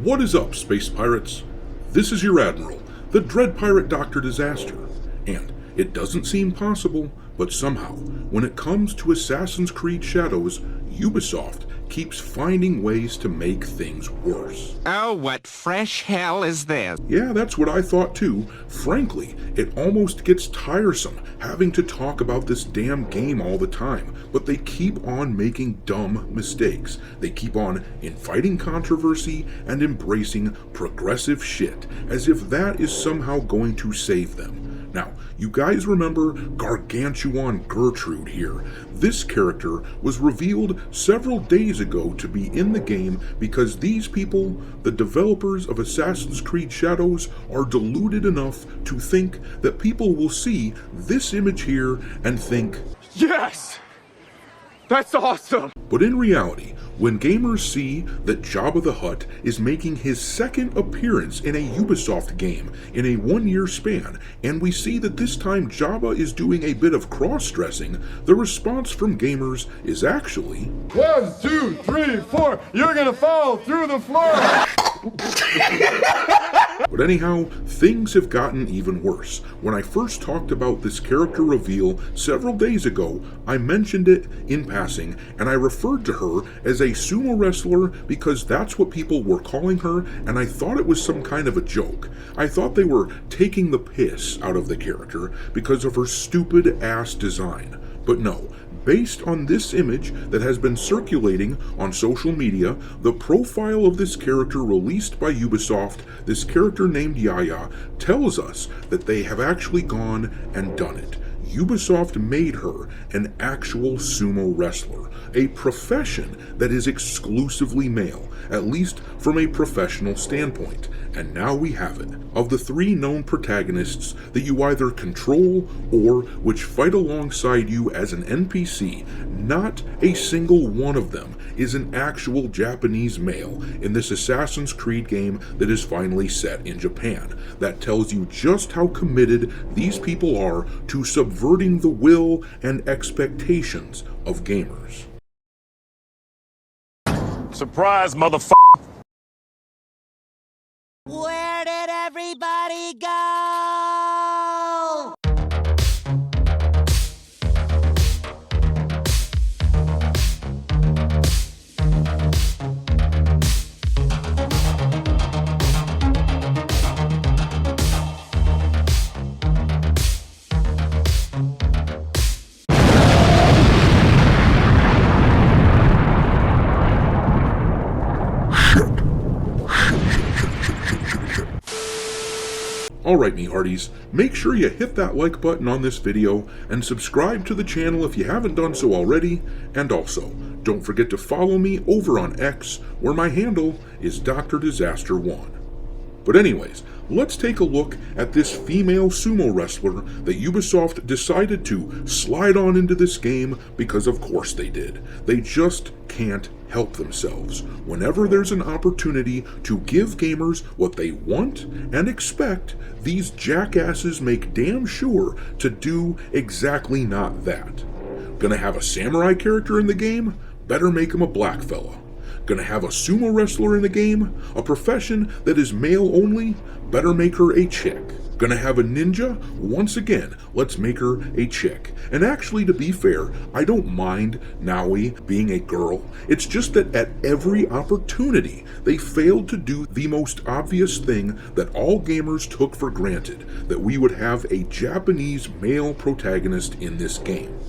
What is up, space pirates? This is your Admiral, the Dread Pirate Dr. Disaster, and it doesn't seem possible, but somehow, when it comes to Assassin's Creed Shadows, Ubisoft keeps finding ways to make things worse. Oh, what fresh hell is this? Yeah, that's what I thought too. Frankly, it almost gets tiresome having to talk about this damn game all the time, but they keep on making dumb mistakes. They keep on inviting controversy and embracing progressive shit, as if that is somehow going to save them. Now, you guys remember Gargantuan Gertrude here. This character was revealed several days ago to be in the game because these people, the developers of Assassin's Creed Shadows, are deluded enough to think that people will see this image here and think, yes! That's awesome! But in reality, when gamers see that Jabba the Hutt is making his second appearance in a Ubisoft game in a 1-year span, and we see that this time Jabba is doing a bit of cross-dressing, the response from gamers is actually, 1, 2, 3, 4, you're gonna fall through the floor! But anyhow, things have gotten even worse. When I first talked about this character reveal several days ago, I mentioned it in passing, and I referred to her as a sumo wrestler because that's what people were calling her, and I thought it was some kind of a joke. I thought they were taking the piss out of the character because of her stupid ass design. But no. Based on this image that has been circulating on social media, the profile of this character released by Ubisoft, this character named Yaya, tells us that they have actually gone and done it. Ubisoft made her an actual sumo wrestler, a profession that is exclusively male, at least from a professional standpoint. And now we have it. Of the 3 known protagonists that you either control or which fight alongside you as an NPC, not a single one of them is an actual Japanese male in this Assassin's Creed game that is finally set in Japan. That tells you just how committed these people are to subverting the will and expectations of gamers. Surprise, motherfucker! Where did everybody go? Alright me hearties, make sure you hit that like button on this video and subscribe to the channel if you haven't done so already, and also, don't forget to follow me over on X, where my handle is Dr. Disaster 1. But anyways, let's take a look at this female sumo wrestler that Ubisoft decided to slide on into this game because of course they did. They just can't help themselves. Whenever there's an opportunity to give gamers what they want and expect, these jackasses make damn sure to do exactly not that. Gonna have a samurai character in the game? Better make him a black fella. Gonna have a sumo wrestler in the game? A profession that is male only? Better make her a chick. Gonna have a ninja? Once again, let's make her a chick. And actually, to be fair, I don't mind Naui being a girl. It's just that at every opportunity, they failed to do the most obvious thing that all gamers took for granted, that we would have a Japanese male protagonist in this game.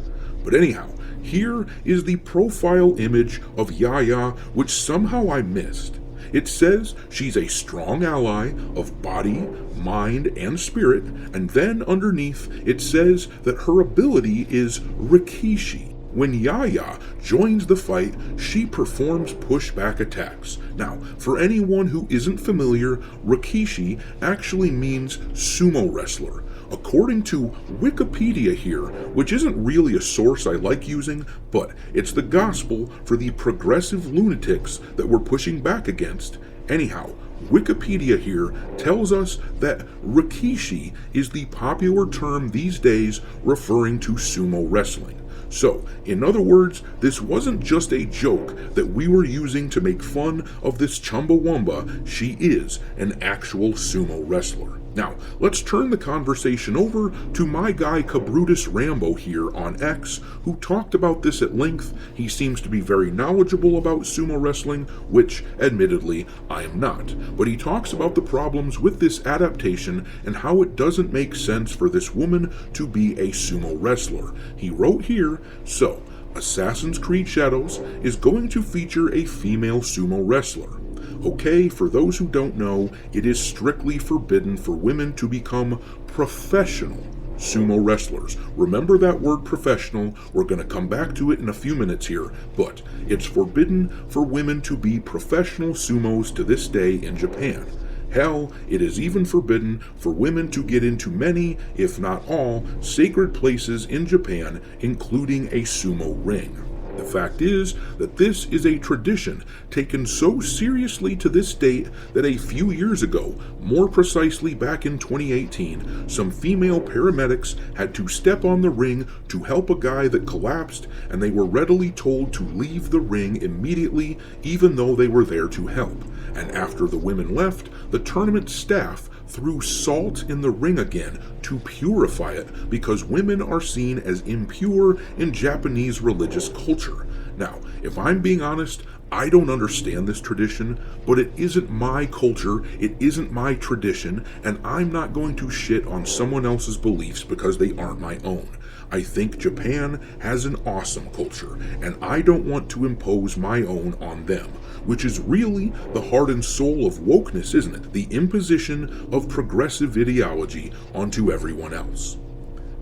But anyhow, here is the profile image of Yaya, which somehow I missed. It says she's a strong ally of body, mind, and spirit, and then underneath it says that her ability is Rikishi. When Yaya joins the fight, she performs pushback attacks. Now, for anyone who isn't familiar, Rikishi actually means sumo wrestler. According to Wikipedia here, which isn't really a source I like using, but it's the gospel for the progressive lunatics that we're pushing back against. Anyhow, Wikipedia here tells us that Rikishi is the popular term these days referring to sumo wrestling. So, in other words, this wasn't just a joke that we were using to make fun of this Chumbawamba. She is an actual sumo wrestler. Now, let's turn the conversation over to my guy Cabrutus Rambo here on X, who talked about this at length. He seems to be very knowledgeable about sumo wrestling, which, admittedly, I am not. But he talks about the problems with this adaptation and how it doesn't make sense for this woman to be a sumo wrestler. He wrote here, so, Assassin's Creed Shadows is going to feature a female sumo wrestler. Okay, for those who don't know, it is strictly forbidden for women to become professional sumo wrestlers. Remember that word professional, we're going to come back to it in a few minutes here, but it's forbidden for women to be professional sumos to this day in Japan. Hell, it is even forbidden for women to get into many, if not all, sacred places in Japan, including a sumo ring. The fact is that this is a tradition taken so seriously to this date that a few years ago, more precisely back in 2018, some female paramedics had to step on the ring to help a guy that collapsed, and they were readily told to leave the ring immediately, even though they were there to help. And after the women left, the tournament staff threw salt in the ring again to purify it, because women are seen as impure in Japanese religious culture. Now, if I'm being honest, I don't understand this tradition, but it isn't my culture, it isn't my tradition, and I'm not going to shit on someone else's beliefs because they aren't my own. I think Japan has an awesome culture, and I don't want to impose my own on them, which is really the heart and soul of wokeness, isn't it? The imposition of progressive ideology onto everyone else.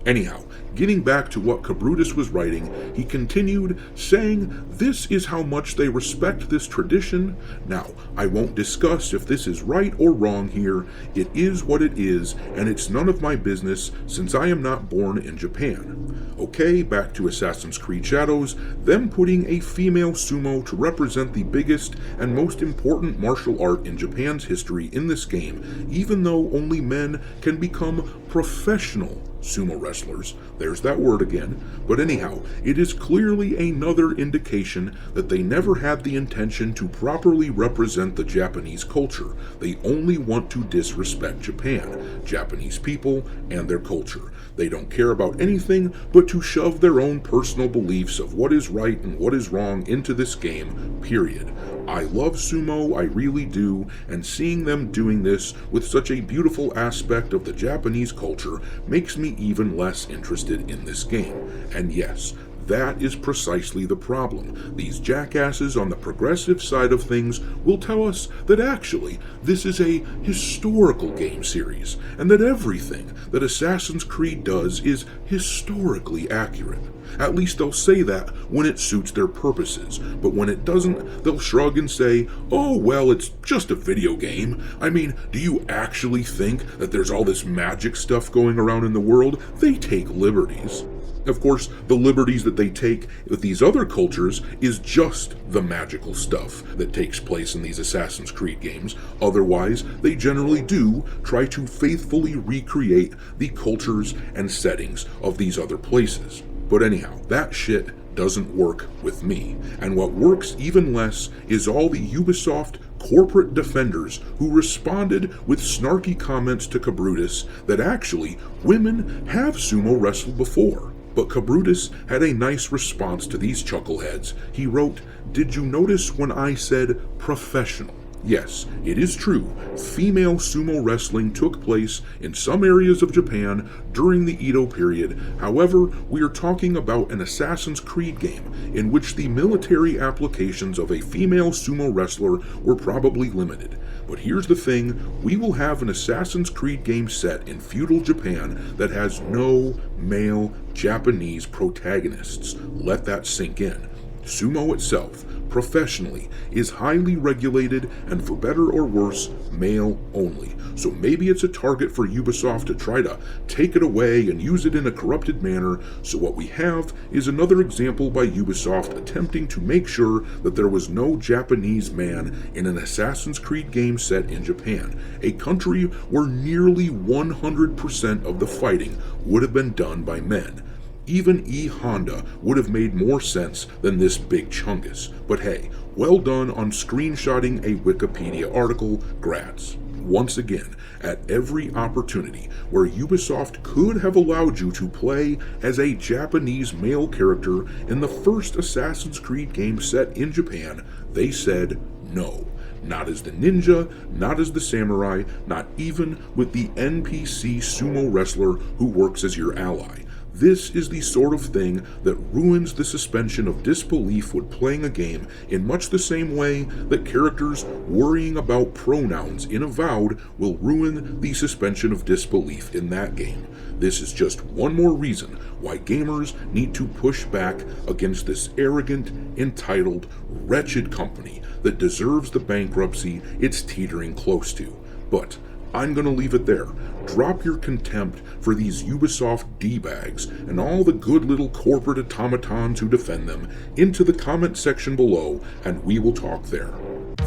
Anyhow, getting back to what Cabrutus was writing, he continued saying this is how much they respect this tradition. Now, I won't discuss if this is right or wrong here. It is what it is, and it's none of my business since I am not born in Japan. Okay, back to Assassin's Creed Shadows, them putting a female sumo to represent the biggest and most important martial art in Japan's history in this game, even though only men can become professional sumo wrestlers. There's that word again. But anyhow, it is clearly another indication that they never had the intention to properly represent the Japanese culture. They only want to disrespect Japan, Japanese people, and their culture. They don't care about anything but to shove their own personal beliefs of what is right and what is wrong into this game, period. I love sumo, I really do, and seeing them doing this with such a beautiful aspect of the Japanese culture makes me even less interested in this game. And yes, that is precisely the problem. These jackasses on the progressive side of things will tell us that actually this is a historical game series, and that everything that Assassin's Creed does is historically accurate. At least they'll say that when it suits their purposes, but when it doesn't, they'll shrug and say, oh, well, it's just a video game. I mean, do you actually think that there's all this magic stuff going around in the world? They take liberties. Of course, the liberties that they take with these other cultures is just the magical stuff that takes place in these Assassin's Creed games. Otherwise, they generally do try to faithfully recreate the cultures and settings of these other places. But anyhow, that shit doesn't work with me. And what works even less is all the Ubisoft corporate defenders who responded with snarky comments to Cabrutus that actually women have sumo wrestled before. But Cabrutus had a nice response to these chuckleheads. He wrote, "Did you notice when I said professional? Yes, it is true, female sumo wrestling took place in some areas of Japan during the Edo period. However, we are talking about an Assassin's Creed game in which the military applications of a female sumo wrestler were probably limited. But here's the thing, we will have an Assassin's Creed game set in feudal Japan that has no male Japanese protagonists. Let that sink in. Sumo itself, professionally, is highly regulated and for better or worse, male only. So maybe it's a target for Ubisoft to try to take it away and use it in a corrupted manner. So what we have is another example by Ubisoft attempting to make sure that there was no Japanese man in an Assassin's Creed game set in Japan, a country where nearly 100% of the fighting would have been done by men. even E-Honda would have made more sense than this big chungus. But hey, well done on screenshotting a Wikipedia article, grads. Once again, at every opportunity where Ubisoft could have allowed you to play as a Japanese male character in the first Assassin's Creed game set in Japan, they said no. Not as the ninja, not as the samurai, not even with the NPC sumo wrestler who works as your ally. This is the sort of thing that ruins the suspension of disbelief when playing a game in much the same way that characters worrying about pronouns in Avowed will ruin the suspension of disbelief in that game. This is just one more reason why gamers need to push back against this arrogant, entitled, wretched company that deserves the bankruptcy it's teetering close to. But I'm gonna leave it there. Drop your contempt for these Ubisoft D-bags and all the good little corporate automatons who defend them into the comment section below, and we will talk there.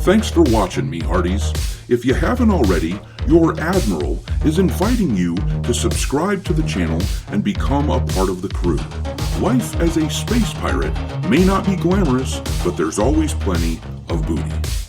Thanks for watching, me hearties. If you haven't already, your Admiral is inviting you to subscribe to the channel and become a part of the crew. Life as a space pirate may not be glamorous, but there's always plenty of booty.